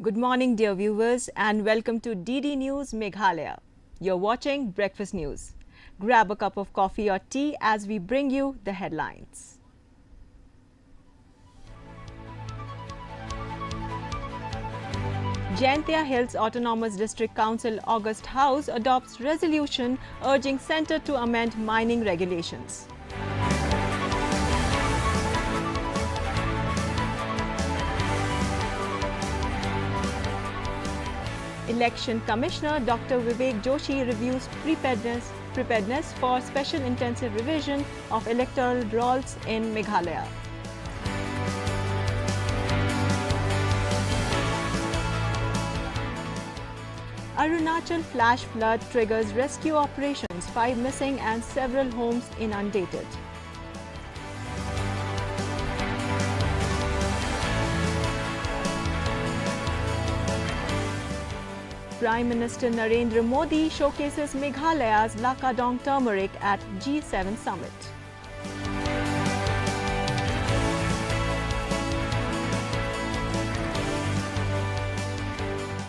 Good morning, dear viewers, and welcome to DD News Meghalaya. You're watching Breakfast News. Grab a cup of coffee or tea as we bring you the headlines. Jaintia Hills Autonomous District Council August House adopts resolution urging centre to amend mining regulations. Election Commissioner Dr. Vivek Joshi reviews preparedness for special intensive revision of electoral rolls in Meghalaya. Arunachal flash flood triggers rescue operations, 5 missing and several homes inundated. Prime Minister Narendra Modi showcases Meghalaya's Lakadong turmeric at G7 summit.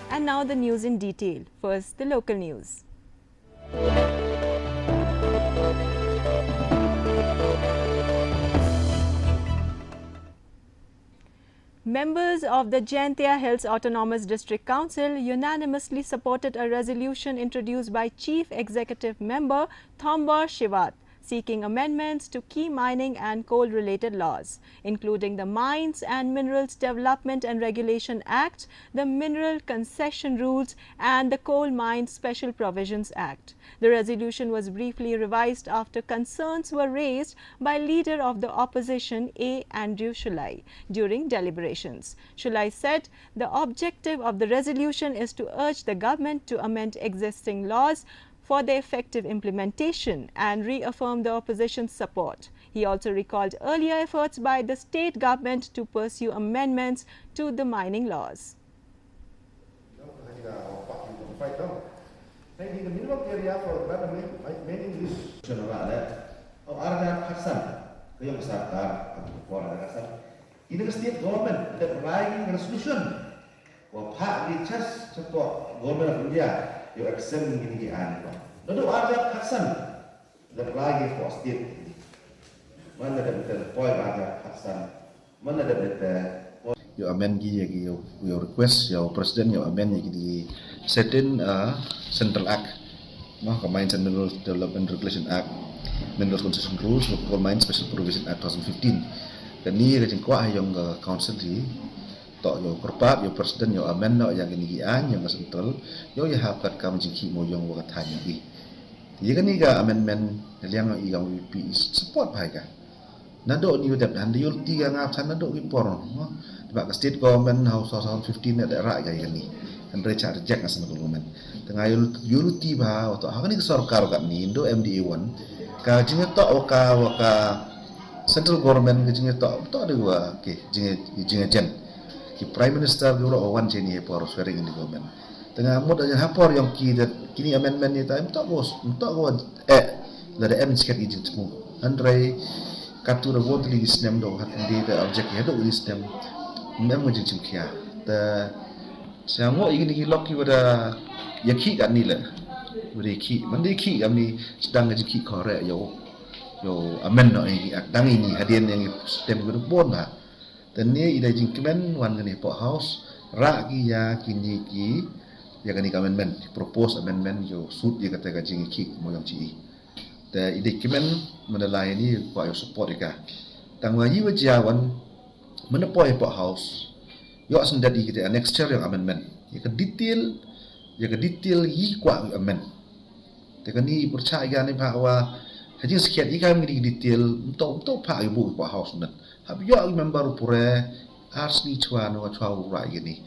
And now the news in detail. First, the local news. Members of the Jaintia Hills Autonomous District Council unanimously supported a resolution introduced by Chief Executive Member Thombar Shivat, seeking amendments to key mining and coal-related laws, including the Mines and Minerals Development and Regulation Act, the Mineral Concession Rules, and the Coal Mines Special Provisions Act. The resolution was briefly revised after concerns were raised by leader of the opposition A. Andrew Shulai during deliberations. Shulai said the objective of the resolution is to urge the government to amend existing laws for the effective implementation and reaffirm the opposition's support. He also recalled earlier efforts by the state government to pursue amendments to the mining laws. In the state government, the writing resolution or partly just support government of India. You accept ini an itu. Lalu ada Hasan, lagi for state. Mana ada betul point ada Hasan, mana ada betul. You amend you request your president you amend di certain central act, Mines and Mineral Development Regulation Act, Mineral Concession Rules, Coal Mines Special Provision Act 2015. Dan ni kejeng kuah yang council di. Tok yo korpat yo president yo amen no yang ini gian yang central yo ya hakat kam jiki mo yang wakat hanya di ye kan iga amendment yang iga WP support bai ka nado ni udap dan yul tiga ngap sana nado ki por no ba state government house 2015 ada ra ga ni kan recha reject asan government tengah yul ti ba to ha kan sarkar ka ni indo MDA1 ka jinga to waka central government ka jinga to de wa ke jinga jen ki Prime Minister dulu awan sini por swearing in the government. Tengah mod aja hapor yang kini amendment ni time tak bos, tak kawan dari M sekat izin semua. Andrai katu dah vote di sistem do hat di objek ya do di sistem. Memang macam kia. Ta siamo ingin lock pada yaki kan ni lah. Beri ki, mandi ki kami sedang ngaji ki korek yo amend no ini dang ini hadian yang sistem berubah lah. Dan ni ida jingkimen wan gani po house ra ki ya kini ki ya gani amendment propose amendment yo suit ya kata gajing ki mo yang ci ta ida kimen menalai ni po yo support ka tang waji wajawan menepo po house yo sendat kita next year yang amendment ya ke detail yi kwa amend ta kani percaya ni bahwa hajing sekian ikan di detail untuk pak ibu po house nan Habis yo member pure asli chuan wa chau rai ni.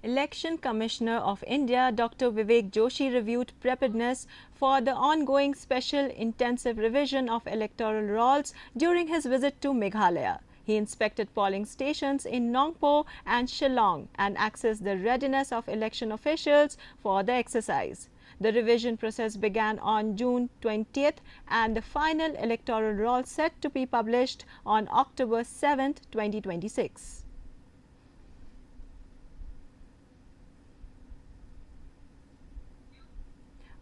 Election Commissioner of India Dr. Vivek Joshi reviewed preparedness for the ongoing special intensive revision of electoral rolls during his visit to Meghalaya. He inspected polling stations in Nongpo and Shillong and assessed the readiness of election officials for the exercise. The revision process began on June 20th and the final electoral roll set to be published on October 7th, 2026.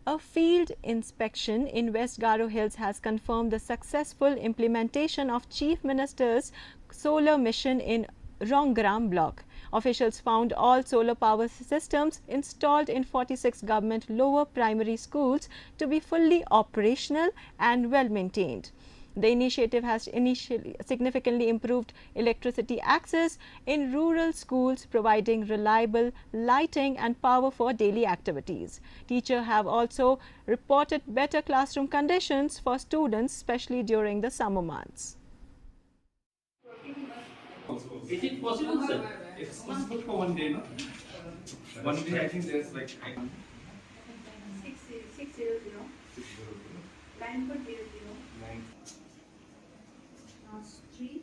A field inspection in West Garo Hills has confirmed the successful implementation of Chief Minister's solar mission in Ronggram block. Officials found all solar power systems installed in 46 government lower primary schools to be fully operational and well maintained. The initiative has initially significantly improved electricity access in rural schools, providing reliable lighting and power for daily activities. Teachers have also reported better classroom conditions for students, especially during the summer months. Is it possible, sir? It's possible for one day, no? One day, I think there's like 600. Line for 00. Street.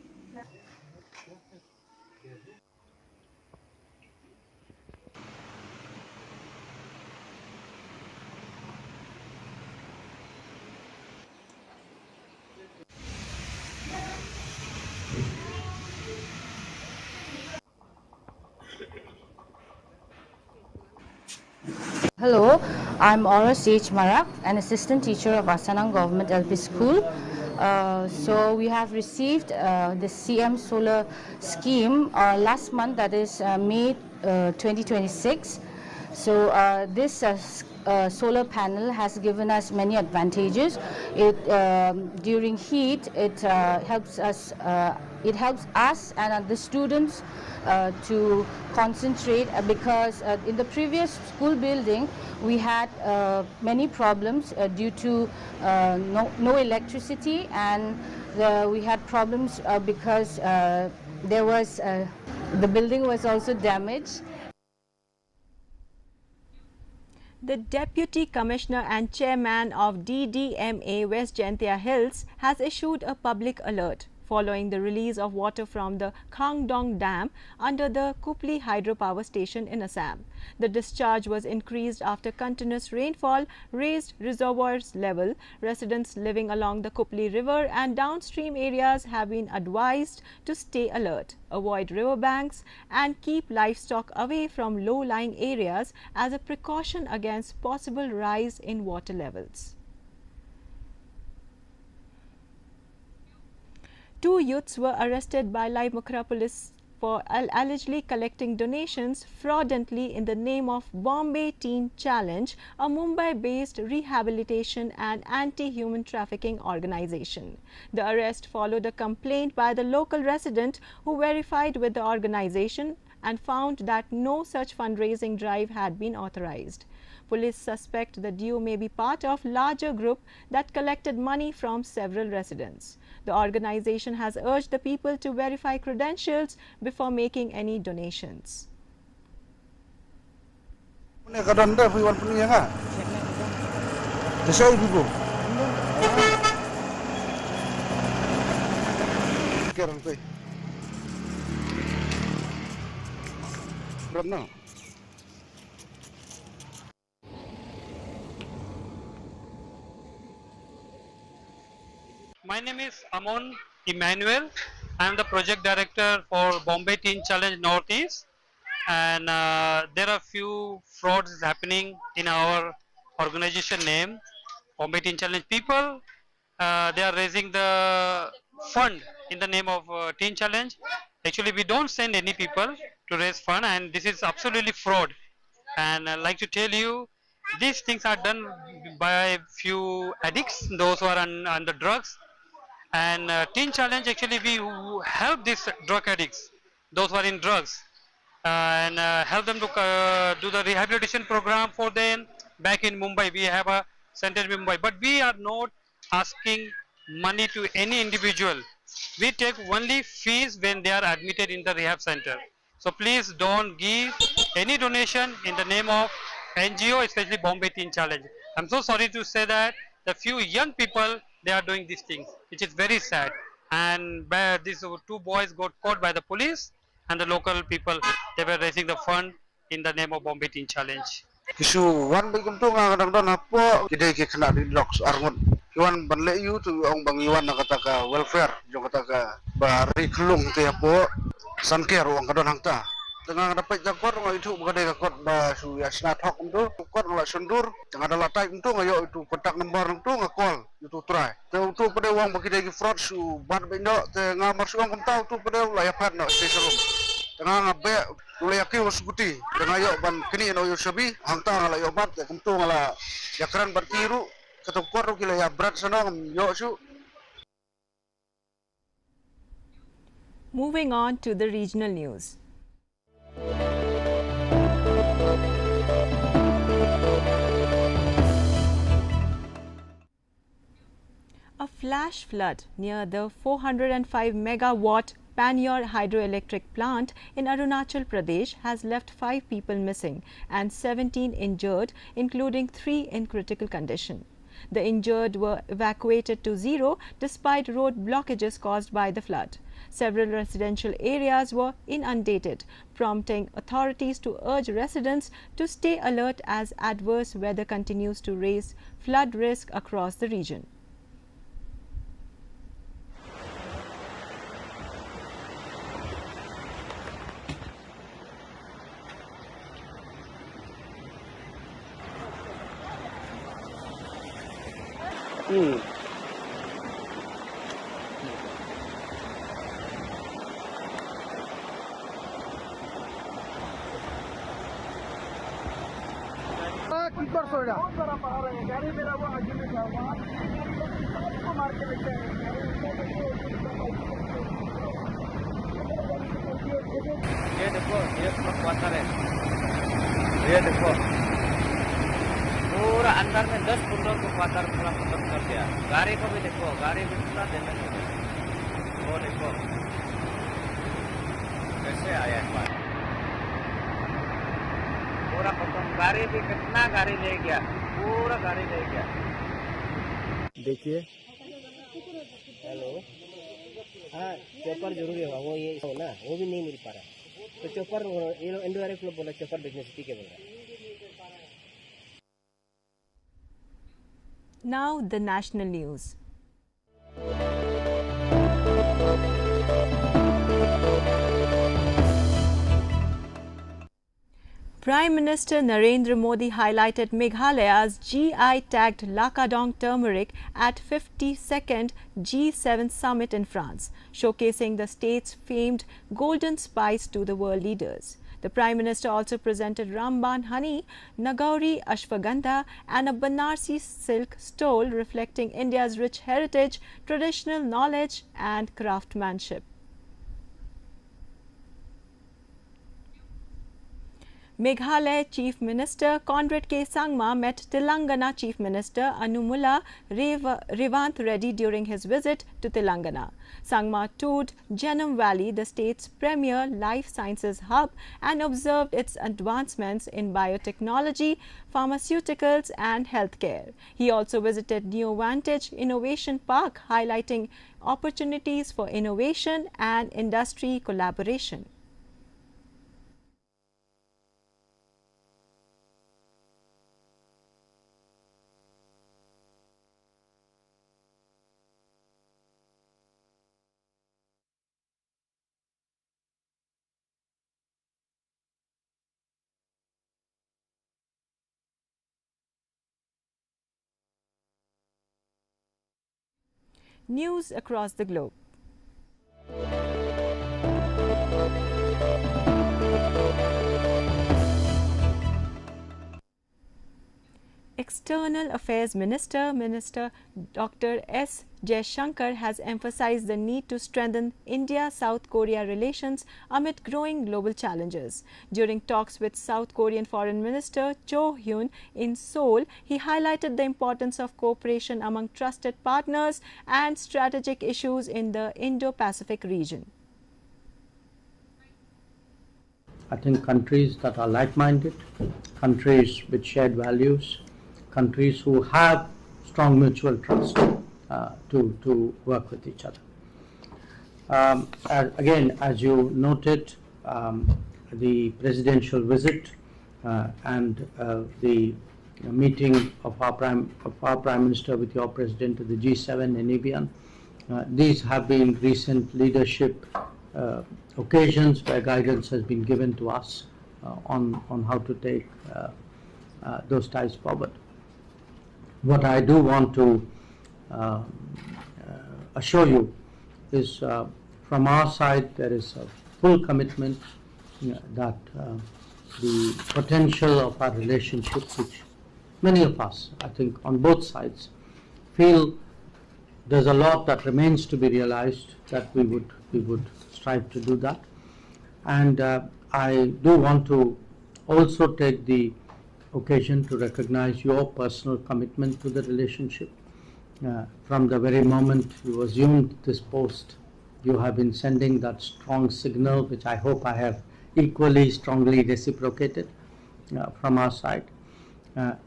Hello, I'm Aura H. Marak, an assistant teacher of Asanang Government LP School. So we have received the CM Solar Scheme last month, that is May 2026. So this solar panel has given us many advantages. During heat, it helps us and the students to concentrate because in the previous school building we had many problems due to no electricity, and we had problems because the building was also damaged. The Deputy Commissioner and Chairman of DDMA West Jaintia Hills has issued a public alert following the release of water from the Khangdong Dam under the Kupli hydropower station in Assam. The discharge was increased after continuous rainfall raised reservoirs level. Residents living along the Kupli River and downstream areas have been advised to stay alert, avoid riverbanks and keep livestock away from low-lying areas as a precaution against possible rise in water levels. Two youths were arrested by Laimukra police for allegedly collecting donations fraudulently in the name of Bombay Teen Challenge, a Mumbai-based rehabilitation and anti-human trafficking organization. The arrest followed a complaint by the local resident who verified with the organization and found that no such fundraising drive had been authorized. Police suspect the duo may be part of larger group that collected money from several residents. The organization has urged the people to verify credentials before making any donations. My name is Amon Emmanuel. I am the project director for Bombay Teen Challenge Northeast, and there are few frauds happening in our organization name, Bombay Teen Challenge. People, they are raising the fund in the name of Teen Challenge. Actually, we don't send any people to raise fund, and this is absolutely fraud. And I'd like to tell you, these things are done by few addicts, those who are on the drugs. And Teen Challenge, actually we help these drug addicts, those who are in drugs, and help them to do the rehabilitation program for them back in Mumbai. We have a center in Mumbai, but we are not asking money to any individual. We take only fees when they are admitted in the rehab center. So please don't give any donation in the name of NGO, especially Bombay Teen Challenge. I'm so sorry to say that the few young people, they are doing these things, which is very sad. And these two boys got caught by the police, and the local people, they were raising the fund in the name of Bombay Teen Challenge. Kisu wan bagam tu ngang dang apo kidai ke kena di loks arngon kiwan banle yu tu ong bang yuan nakataka welfare jong kataka bari kelung te apo sanker ong kadon hangta tengah dapat jakor ngai itu bagade jakor ba su yasna thok itu kor la sundur tengah ada latai itu ngayo itu kontak nomor itu ngakol itu try tu pada wang bagi dagi fraud su ban bendo tengah marsu wang kentau tu pada layapan no seselum tengah ngabe mulai aki wasguti tengah yo ban kini no yo sabi hangta ngala yo bat kentu ngala yakran bertiru ketep kor kila ya berat sana yo su. Moving on to the regional news. A flash flood near the 405 megawatt Panyor hydroelectric plant in Arunachal Pradesh has left 5 people missing and 17 injured, including 3 in critical condition. The injured were evacuated to Zero despite road blockages caused by the flood. Several residential areas were inundated, prompting authorities to urge residents to stay alert as adverse weather continues to raise flood risk across the region. ये देखो ये quarter है ये देखो पूरा अंदर में 10-15 को क्वार्टर पूरा खत्म कर दिया गाड़ी को भी देखो गाड़ी भी पूरा देना वो देखो कैसे आया एक बार पूरा खत्म गाड़ी भी कितना गाड़ी ले गया पूरा गाड़ी ले गया देखिए हेलो हाँ चॉपर जरूरी होगा वो ये हो ना वो भी नहीं मिल पा रहा तो चॉपर इंडायरेक्ट लोग बोला चॉपर देखने से ठीक है बोल रहा है. Now the national news. Prime Minister Narendra Modi highlighted Meghalaya's GI-tagged Lakadong turmeric at 52nd G7 summit in France, showcasing the state's famed golden spice to the world leaders. The Prime Minister also presented Ramban honey, Nagauri ashwagandha and a Banarsi silk stole reflecting India's rich heritage, traditional knowledge and craftsmanship. Meghalaya Chief Minister Conrad K. Sangma met Telangana Chief Minister Anumula Revant Reddy during his visit to Telangana. Sangma toured Genome Valley, the state's premier life sciences hub, and observed its advancements in biotechnology, pharmaceuticals and healthcare. He also visited Neovantage Innovation Park, highlighting opportunities for innovation and industry collaboration. News across the globe. External Affairs Minister Dr. S. Jaishankar has emphasized the need to strengthen India-South Korea relations amid growing global challenges. During talks with South Korean Foreign Minister Cho Hyun in Seoul, he highlighted the importance of cooperation among trusted partners and strategic issues in the Indo-Pacific region. I think countries that are like-minded, countries with shared values, countries who have strong mutual trust to work with each other. Again, as you noted, the presidential visit and the meeting of our Prime Minister with your President of the G7 in Evian, these have been recent leadership occasions where guidance has been given to us on how to take those ties forward. What I do want to assure you is from our side there is a full commitment that the potential of our relationship, which many of us, I think on both sides, feel there's a lot that remains to be realized, that we would strive to do that. And I do want to also take the occasion to recognize your personal commitment to the relationship. From the very moment you assumed this post, you have been sending that strong signal, which I hope I have equally strongly reciprocated from our side.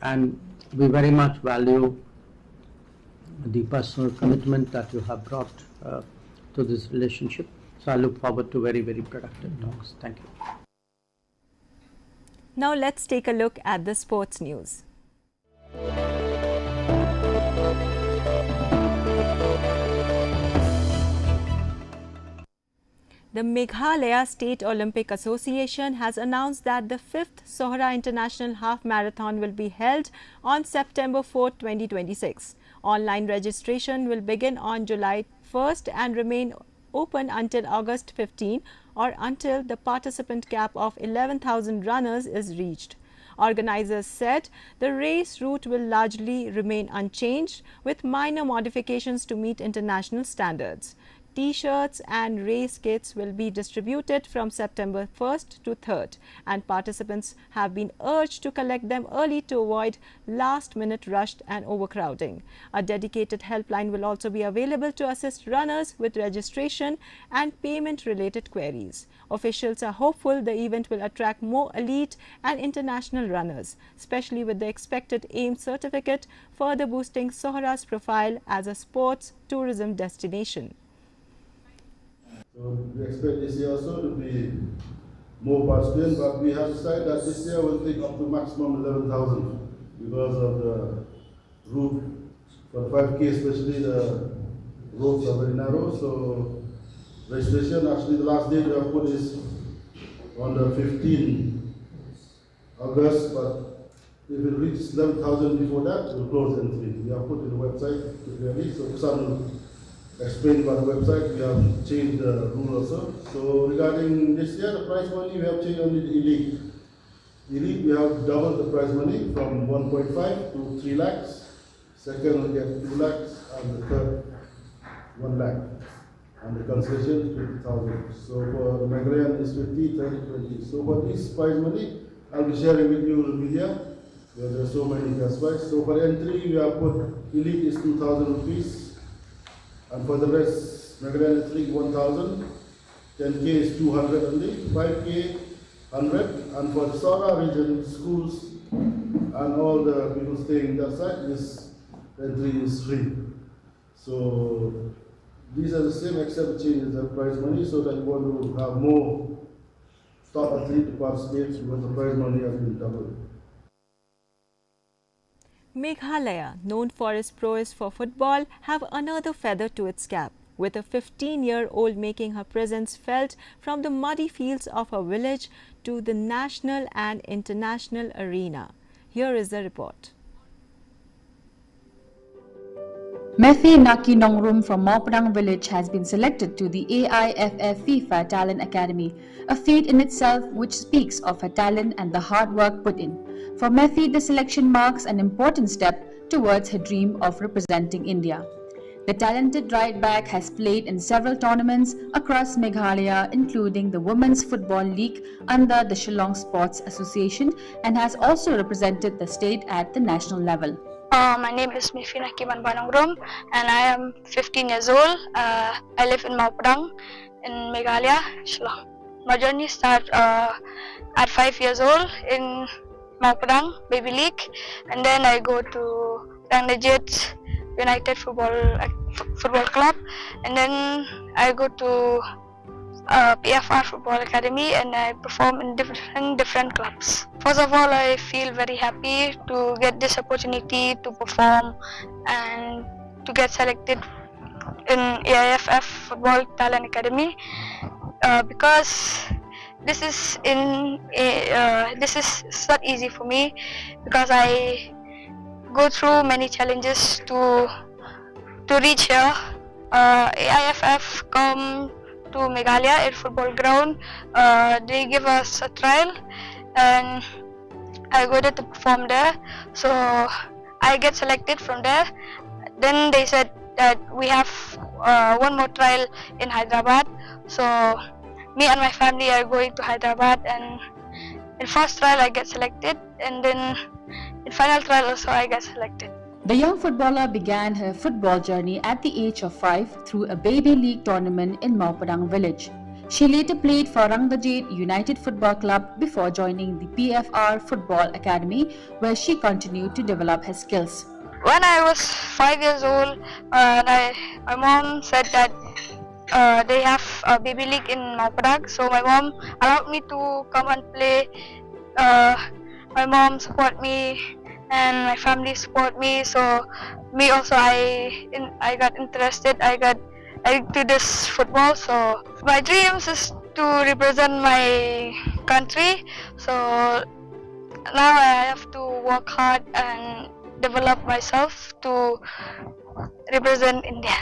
And we very much value the personal commitment that you have brought to this relationship. So I look forward to very, very productive talks. Thank you. Now let's take a look at the sports news. The Meghalaya State Olympic Association has announced that the 5th Sohra International Half Marathon will be held on September 4, 2026. Online registration will begin on July 1st and remain open until August 15 or until the participant cap of 11,000 runners is reached. Organizers said the race route will largely remain unchanged with minor modifications to meet international standards. T-shirts and race kits will be distributed from September 1st to 3rd, and participants have been urged to collect them early to avoid last-minute rush and overcrowding. A dedicated helpline will also be available to assist runners with registration and payment-related queries. Officials are hopeful the event will attract more elite and international runners, especially with the expected AIM certificate, further boosting Sohra's profile as a sports tourism destination. So we expect this year also to be more participants, but we have decided that this year we'll take up to maximum 11,000 because of the route for the 5K, especially the roads are very narrow. So registration, actually the last date we have put is on the 15th August, but if it reaches 11,000 before that, we'll close entry. We have put in the website clearly, so some explained about the website, we have changed the rule also. So regarding this year, the prize money, we have changed only the elite. Elite, we have doubled the prize money from 1.5 to 3 lakhs. Second will get 2 lakhs, and the third 1 lakh. And the consolation 50,000. So for the Meghalaya is 50, 30, 20. So for this prize money, I'll be sharing with you the media, where there are so many cash prize. So for entry, we have put elite is 2,000 rupees. And for the rest, Meghalaya 3, 1,000, 10K is 200 only, 5K, 100, and for the Sohra region, schools and all the people staying in that side, this entry is free. So these are the same except changes the prize money, so that we want to have more top athletes to participate because the prize money has been doubled. Meghalaya, known for its prowess for football, have another feather to its cap, with a 15-year-old making her presence felt from the muddy fields of her village to the national and international arena. Here is the report. Methi Naki Nongrum from Maupadang village has been selected to the AIFF FIFA Talent Academy, a feat in itself which speaks of her talent and the hard work put in. For Methi, the selection marks an important step towards her dream of representing India. The talented right back has played in several tournaments across Meghalaya, including the Women's Football League under the Shillong Sports Association, and has also represented the state at the national level. My name is Mifina Kiman Banongrom and I am 15 years old. I live in Maupadang in Meghalaya, Shillong. My journey started at 5 years old in Maupadang Baby League, and then I go to Ranajit United Football Club, and then I go to PFR Football Academy and I perform in different clubs. First of all, I feel very happy to get this opportunity to perform and to get selected in AIFF Football Talent Academy. because this is not easy for me, because I go through many challenges to reach here. AIFF come to Meghalaya at football ground. They give us a trial and I go there to perform there. So I get selected from there. Then they said that we have one more trial in Hyderabad. So me and my family are going to Hyderabad, and in first trial I get selected, and then in final trial also I get selected. The young footballer began her football journey at the age of 5 through a baby league tournament in Maupadang village. She later played for Rangbajit United Football Club before joining the PFR Football Academy, where she continued to develop her skills. When I was 5 years old, my mom said that they have a baby league in Maupadang, so my mom allowed me to come and play. My mom support me and my family support me, so me also I got interested, I got into this football. So my dreams is to represent my country, so now I have to work hard and develop myself to represent India.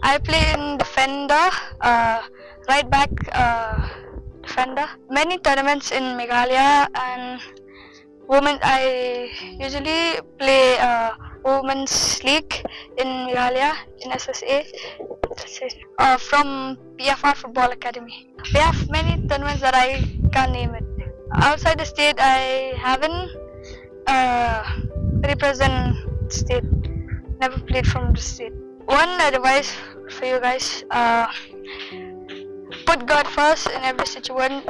I play in defender, right back defender. Many tournaments in Meghalaya, and I usually play Women's League in Meghalaya in SSA from PFR Football Academy. We have many tournaments that I can't name it. Outside the state, I haven't represent state. Never played from the state. One advice for you guys: put God first in every situation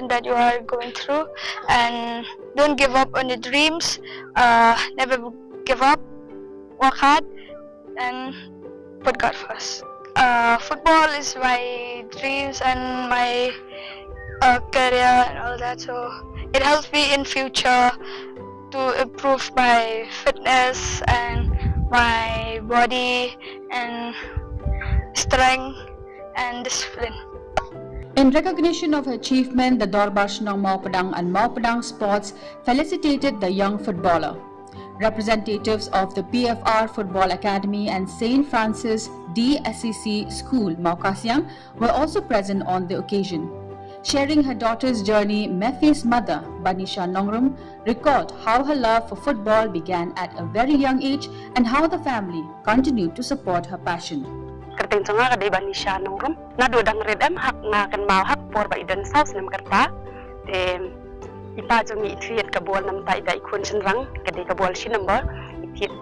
that you are going through, and don't give up on your dreams. Never give up. Work hard and put God first. Football is my dreams and my career and all that, so it helps me in future to improve my fitness and my body and strength and discipline. In recognition of her achievement, the Dorbar Shnong Maupadang and Maupadang Sports felicitated the young footballer. Representatives of the PFR Football Academy and St. Francis DSCC School, Maukasyang, were also present on the occasion. Sharing her daughter's journey, Methy's mother, Banisha Nongrum, recalled how her love for football began at a very young age and how the family continued to support her passion. Kertin songa kadai Banisha Nongrum, na dua dang redem hak na kan mau hak por ba idan saus nam kerta, ipa jongi ithiet kabol nam tai dai kun senrang kadai kabol si number ithiet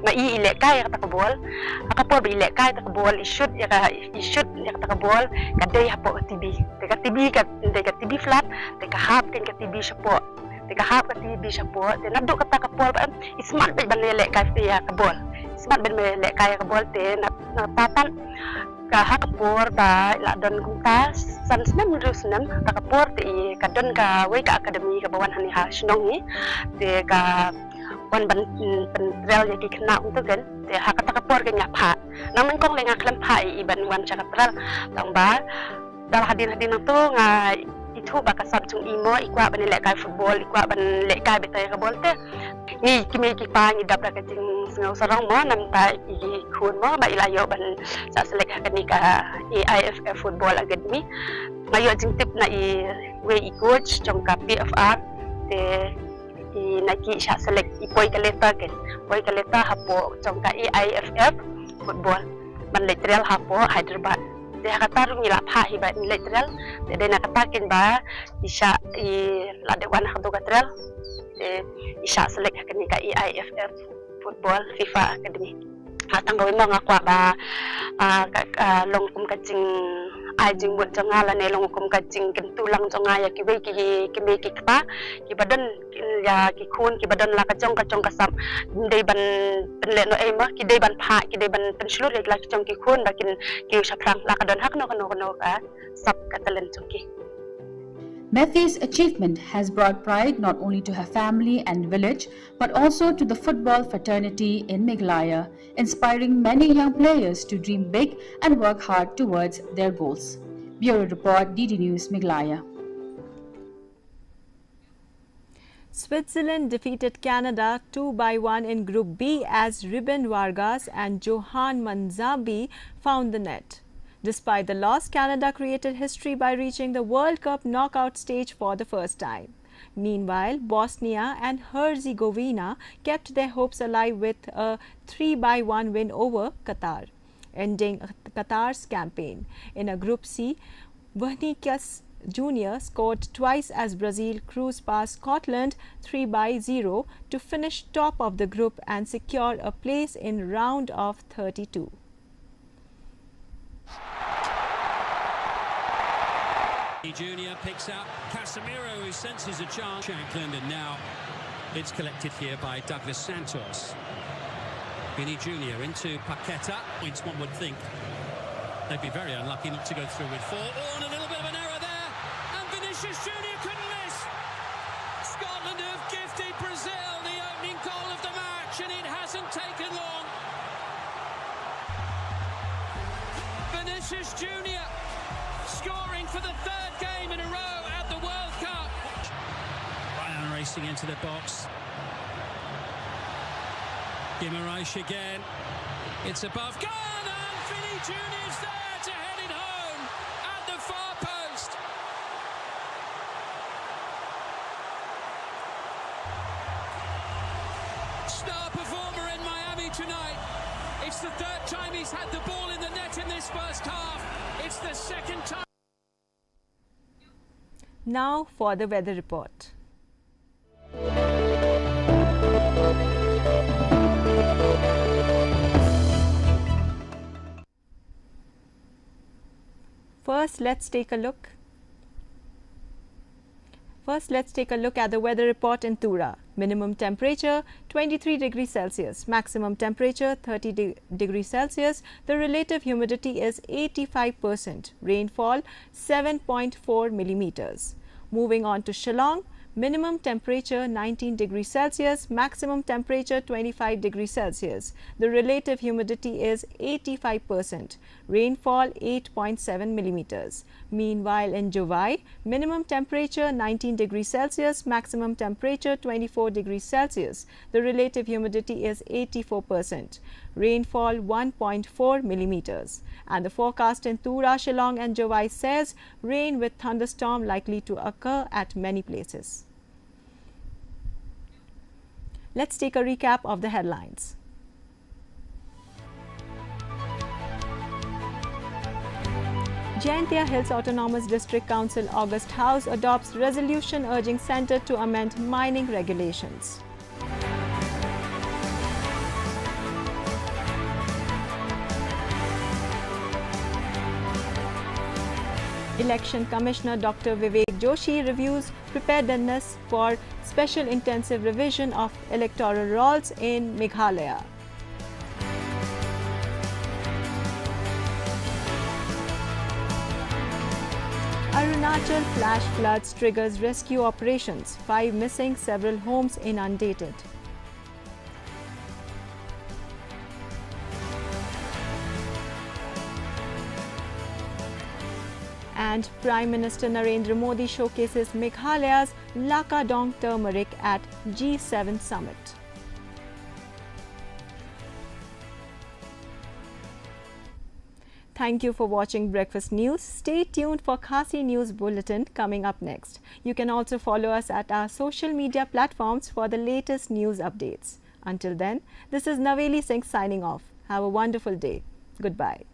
ma I ile kai kata kabol, akapor ba ile kai ta kabol ishoot ya kata kabol kadai hapo TV, teka TV kat teka TV flat, teka hap ken ka TV sapo, teka hap ka TV sapo, te nadu kata kabol ba ismat ba banele kai ya kabol. Smart ben melek kaya kabol te natatan ka hakapor ba ladon kunta san senam rusnam takapor te kadon ka wei ka akademi ka bawan hani ha snong ni te ka wan ban pentrel ya ki kena untuk kan te hakatakapor ka nyapa naman kong lenga klam pai iban wan chakatral tang ba dal hadin tu nga itu bakasab chung imo ikwa ban lek kai football ikwa ban lek kai betay kabol te ni kimi ki pa ni dab ka jing ngau sarang mo nam ta I khun mo ba ilayo ban sa selek hakani ka AIFF Football Academy ngayo jing tip na I coach trong ka PFR te na ki sa selek ipoi kaleta ken poi kaleta hapo trong ka AIFF Football ban literal hapo Hyderabad de hakatarung ila pha hiba literal de na katakin ba isa ladewan hakdo katral de isa selek hakani ka AIFF Football FIFA Academy. Hatang gawin mga kwa ba longkum kacing ajing buat jangala ne longkum kacing kentulang jangaya kiwe ki kpa ki badan ya ki khun ki badan la kacong kasam dei ban penle no ema ki dei ban pha ki dei ban penslur la kacong ki khun bakin ki saprang la kadon hak no ka sap katalen chongki. Methy's achievement has brought pride not only to her family and village, but also to the football fraternity in Meghalaya, inspiring many young players to dream big and work hard towards their goals. Bureau Report, DD News, Meghalaya. Switzerland defeated Canada 2-1 in Group B as Ruben Vargas and Johan Manzabi found the net. Despite the loss, Canada created history by reaching the World Cup knockout stage for the first time. Meanwhile, Bosnia and Herzegovina kept their hopes alive with a 3-1 win over Qatar, ending Qatar's campaign. In a Group C, Vinicius Jr. scored twice as Brazil cruised past Scotland 3-0 to finish top of the group and secure a place in round of 32. Junior picks up Casemiro, who senses a chance. Shankland, and now it's collected here by Douglas Santos. Vinny Junior into Paqueta. Points, one would think they'd be very unlucky not to go through with 4. Oh, and a little bit of an error there. And Vinicius Junior couldn't miss. Scotland have gifted Brazil the opening goal of the match, and it hasn't taken long. Vinicius Junior scoring for the 3rd game in a row at the World Cup. Ryan racing into the box. Guimaraes again. It's above. Gone! And Vinny Junior's there to head it home at the far post. Star performer in Miami tonight. It's the 3rd time he's had the ball in the net in this first half. It's the 2nd time. Now for the weather report. First, let's take a look at the weather report in Tura. Minimum temperature 23 degrees Celsius, maximum temperature 30 degrees Celsius. The relative humidity is 85%. Rainfall 7.4 millimeters. Moving on to Shillong, minimum temperature 19 degrees Celsius, maximum temperature 25 degrees Celsius. The relative humidity is 85%. Rainfall 8.7 millimeters. Meanwhile, in Jovai, minimum temperature 19 degrees Celsius, maximum temperature 24 degrees Celsius. The relative humidity is 84%. Rainfall 1.4 millimeters. And the forecast in Tura, Shillong and Jovai says rain with thunderstorm likely to occur at many places. Let's take a recap of the headlines. Jaintia Hills Autonomous District Council August House adopts resolution urging centre to amend mining regulations. Election Commissioner Dr. Vivek Joshi reviews preparedness for special intensive revision of electoral rolls in Meghalaya. Arunachal flash floods triggers rescue operations. 5 missing, several homes inundated. And Prime Minister Narendra Modi showcases Meghalaya's Lakadong turmeric at G7 summit. Thank you for watching Breakfast News. Stay tuned for Khasi News Bulletin coming up next. You can also follow us at our social media platforms for the latest news updates. Until then, this is Naveli Singh signing off. Have a wonderful day. Goodbye.